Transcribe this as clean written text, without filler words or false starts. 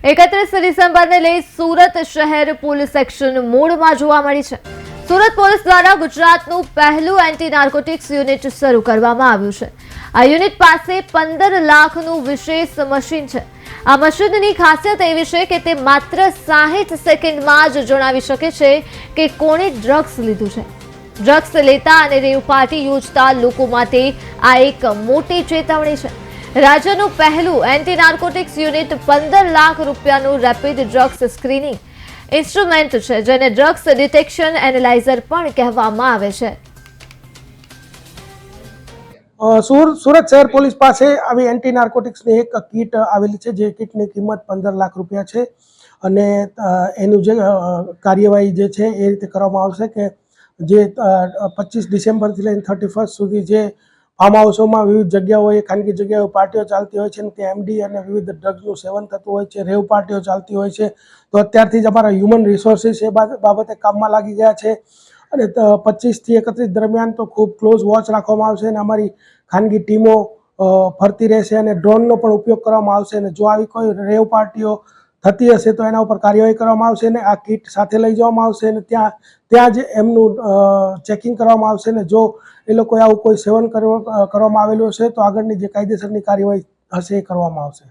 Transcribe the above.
31 ડિસેમ્બરને લઈ સુરત શહેર police action મોડમાં જોવા મળી છે। સુરત પોલીસ દ્વારા ગુજરાતનું પહેલું એન્ટી નાર્કોટિક્સ યુનિટ શરૂ કરવામાં આવ્યું છે। આ યુનિટ પાસે 15 લાખનું વિશેષ મશીન છે। આ મશીનની ખાસિયત એવી છે કે તે માત્ર 60 સેકન્ડમાં જ જણાવી શકે છે કે કોણે ડ્રગ્સ લીધું છે। ડ્રગ્સ લેતા અને રેવ પાર્ટી યોજતા લોકો માટે આ એક મોટી ચેતવણી છે। રાજ્યનું પહેલું એન્ટી નાર્કોટિક્સ યુનિટ 15 લાખ રૂપિયાનું રેપિડ ડ્રગ્સ સ્ક્રીનિંગ ઇન્સ્ટ્રુમેન્ટ છે, જેને ડ્રગ્સ ડિટેક્શન એનાલાઇઝર પણ કહેવામાં આવે છે। સુરત શહેર પોલીસ પાસે આવી એન્ટી નાર્કોટિક્સની એક કીટ આવેલી છે, જે કીટની કિંમત 15 લાખ રૂપિયા છે અને એનું જે કાર્યવાહી જે છે એ રીતે કરવામાં આવશે કે જે 25 ડિસેમ્બરથી લઈને 31 સુધી જે ફાર્મ હાઉસોમાં વિવિધ જગ્યાઓએ ખાનગી જગ્યાઓ પાર્ટીઓ ચાલતી હોય છે અને ત્યાં એમડી અને વિવિધ ડ્રગ્સનું સેવન થતું હોય છે, રેવ પાર્ટીઓ ચાલતી હોય છે, તો અત્યારથી જ અમારા હ્યુમન રિસોર્સિસ એ બાબતે કામમાં લાગી ગયા છે અને 25 થી 31 દરમિયાન તો ખૂબ ક્લોઝ વોચ રાખવામાં આવશે અને અમારી ખાનગી ટીમો ફરતી રહેશે અને ડ્રોનનો પણ ઉપયોગ કરવામાં આવશે અને જો આવી કોઈ રેવ પાર્ટીઓ થતી હશે તો એના ઉપર કાર્યવાહી કરવામાં આવશે અને આ કીટ સાથે લઈ જવામાં આવશે અને ત્યાં જ એમનું ચેકિંગ કરવામાં આવશે ને જો એ લોકોએ આવું કોઈ સેવન કરવામાં આવેલું હશે તો આગળની જે કાયદેસરની કાર્યવાહી હશે એ કરવામાં આવશે।